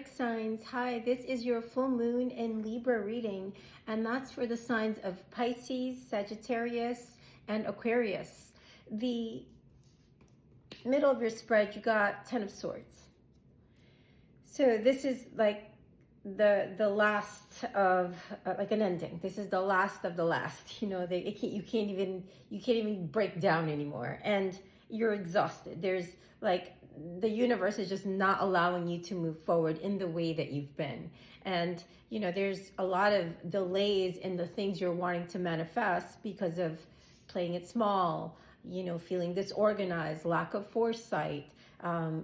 Etheric signs, hi, this is your full moon in Libra reading, and that's for the signs of Pisces, Sagittarius, and Aquarius. The middle of your spread, you got Ten of Swords. So this is like the last of like an ending. This is the last of the last. You know, you can't even break down anymore, and you're exhausted. There's like the universe is just not allowing you to move forward in the way that you've been. And, you know, there's a lot of delays in the things you're wanting to manifest because of playing it small, you know, feeling disorganized, lack of foresight,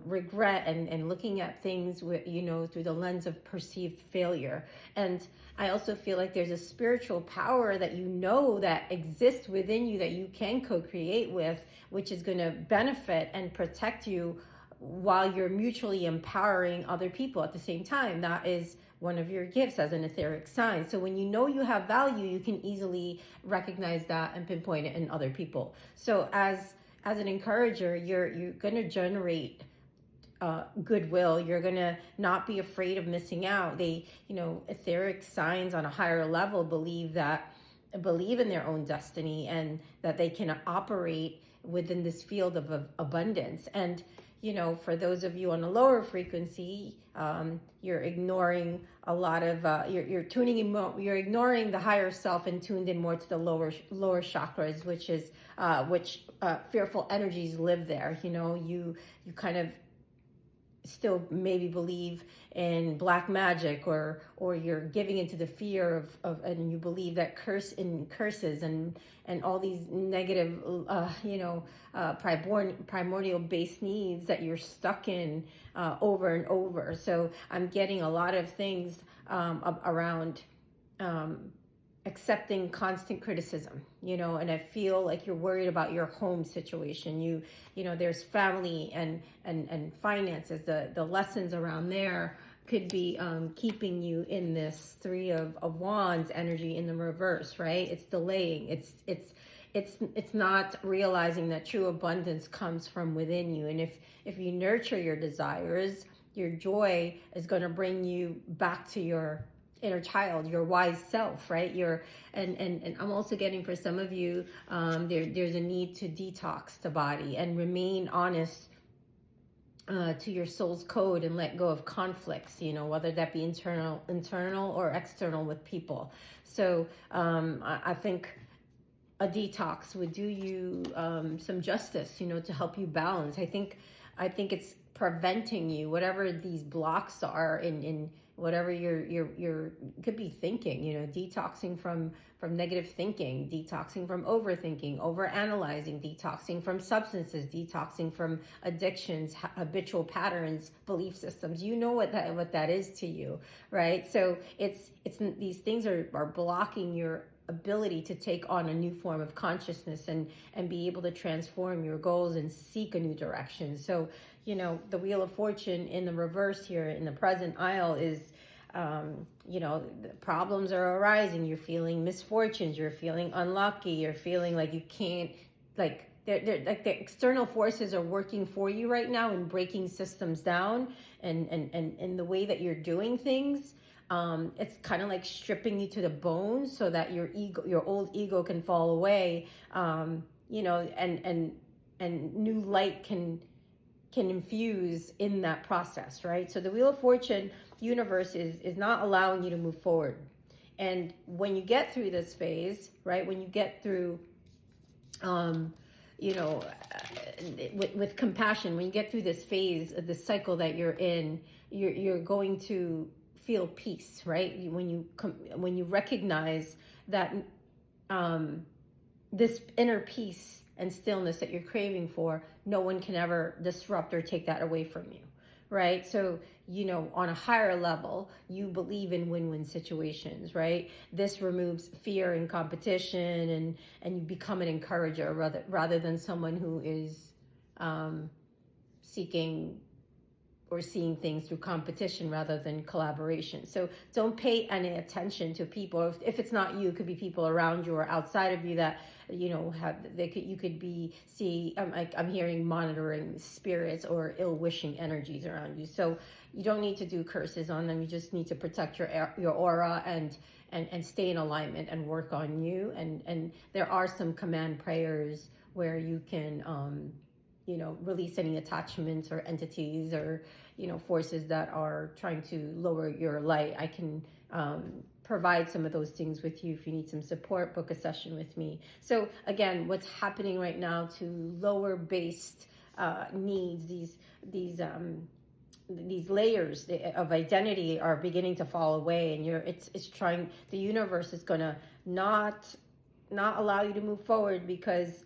regret, and looking at things with, you know, through the lens of perceived failure. And I also feel like there's a spiritual power that you know that exists within you that you can co-create with, which is going to benefit and protect you while you're mutually empowering other people at the same time. That is one of your gifts as an etheric sign. So when you know you have value, you can easily recognize that and pinpoint it in other people. So as an encourager, you're going to generate goodwill. You're going to not be afraid of missing out. They, you know, etheric signs on a higher level believe in their own destiny and that they can operate within this field of abundance. And you know, for those of you on a lower frequency, you're ignoring a lot of, you're tuning in more, you're ignoring the higher self and tuned in more to the lower chakras, which fearful energies live there. You know, you kind of still maybe believe in black magic, or you're giving into the fear of and you believe that curses and all these negative primordial base needs that you're stuck in over and over. So I'm getting a lot of things around accepting constant criticism, you know, and I feel like you're worried about your home situation. You know, there's family and finances. The lessons around there could be keeping you in this Three of Wands energy in the reverse, right? It's delaying. It's not realizing that true abundance comes from within you. And if you nurture your desires, your joy is going to bring you back to your inner child, your wise self, right? And I'm also getting, for some of you, there's a need to detox the body and remain honest to your soul's code and let go of conflicts, you know, whether that be internal or external with people. So I think a detox would do you some justice, you know, to help you balance. I think it's preventing you, whatever these blocks are in whatever you're could be thinking, you know, detoxing from negative thinking, detoxing from overthinking, overanalyzing, detoxing from substances, detoxing from addictions, habitual patterns, belief systems. You know what that is to you, right? So it's these things are blocking your ability to take on a new form of consciousness and be able to transform your goals and seek a new direction. So, you know, the Wheel of Fortune in the reverse here in the present aisle is, you know, problems are arising. You're feeling misfortunes. You're feeling unlucky. You're feeling like you can't, like, they're like the external forces are working for you right now and breaking systems down and the way that you're doing things. It's kind of like stripping you to the bone so that your old ego can fall away, you know, and new light can infuse in that process, right? So the Wheel of Fortune universe is not allowing you to move forward. And when you get through this phase, right, when you get through, you know, with compassion, when you get through this phase of the cycle that you're in, you're going to feel peace, right? When you recognize that this inner peace and stillness that you're craving for, no one can ever disrupt or take that away from you, right? So, you know, on a higher level, you believe in win-win situations, right? This removes fear and competition, and you become an encourager rather than someone who is seeking or seeing things through competition rather than collaboration. So don't pay any attention to people. If it's not you, it could be people around you or outside of you that, you know, you could be I'm hearing monitoring spirits or ill-wishing energies around you. So, you don't need to do curses on them. You just need to protect your aura and stay in alignment and work on you. And there are some command prayers where you can release any attachments or entities or forces that are trying to lower your light. I can provide some of those things with you. If you need some support, book a session with me. So again, what's happening right now to lower based needs, these layers of identity are beginning to fall away, and it's trying, the universe is going to not allow you to move forward because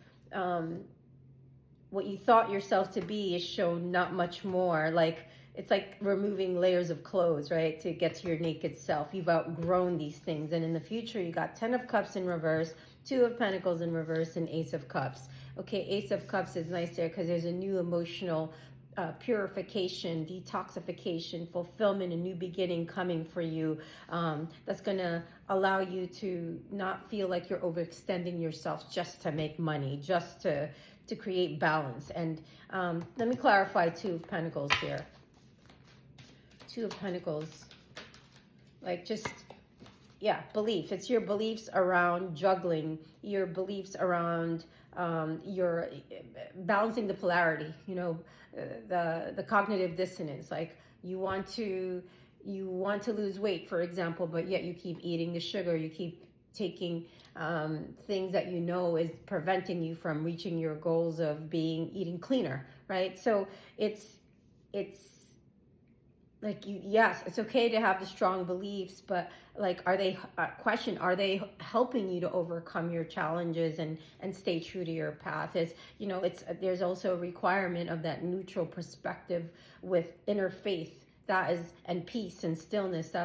what you thought yourself to be is shown not much more. Like, it's like removing layers of clothes, right, to get to your naked self. You've outgrown these things. And in the future, you got 10 of Cups in reverse, 2 of Pentacles in reverse, and Ace of Cups. Okay, Ace of Cups is nice there because there's a new emotional purification, detoxification, fulfillment, a new beginning coming for you. That's going to allow you to not feel like you're overextending yourself just to make money, just to create balance. And let me clarify 2 of Pentacles here. 2 of Pentacles, like just, yeah, belief. It's your beliefs around juggling, your beliefs around your balancing the polarity, the cognitive dissonance. Like you want to lose weight, for example, but yet you keep eating the sugar, you keep taking things that is preventing you from reaching your goals of eating cleaner, right? So it's like yes, it's okay to have the strong beliefs, but like, are they helping you to overcome your challenges and stay true to your path? There's also a requirement of that neutral perspective with inner faith, and peace and stillness.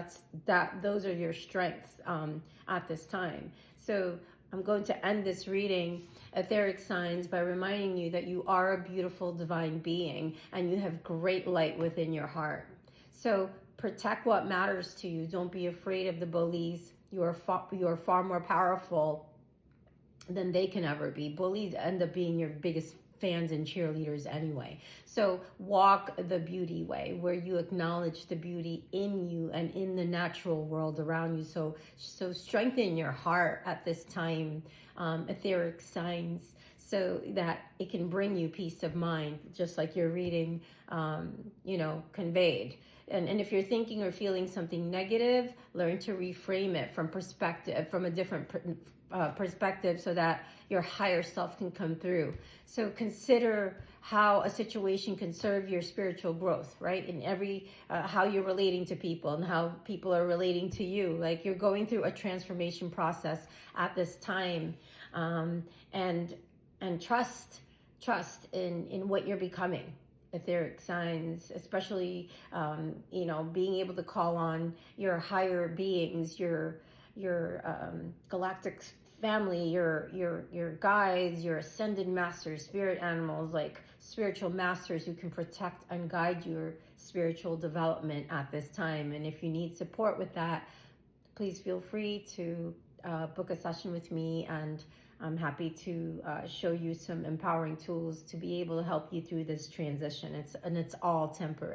Those are your strengths at this time. So I'm going to end this reading, etheric signs, by reminding you that you are a beautiful divine being and you have great light within your heart. So protect what matters to you. Don't be afraid of the bullies. You are far more powerful than they can ever be. Bullies end up being your biggest fans and cheerleaders anyway. So walk the beauty way, where you acknowledge the beauty in you and in the natural world around you. So strengthen your heart at this time, etheric signs, so that it can bring you peace of mind, just like your reading, conveyed. And if you're thinking or feeling something negative, learn to reframe it from a different perspective, so that your higher self can come through. So consider how a situation can serve your spiritual growth, right? In every, how you're relating to people and how people are relating to you. Like, you're going through a transformation process at this time. And trust in what you're becoming. Etheric signs, especially, being able to call on your higher beings, your galactic family, your guides, your ascended masters, spirit animals, like spiritual masters who can protect and guide your spiritual development at this time. And if you need support with that, please feel free to book a session with me, and I'm happy to show you some empowering tools to be able to help you through this transition. It's all temporary.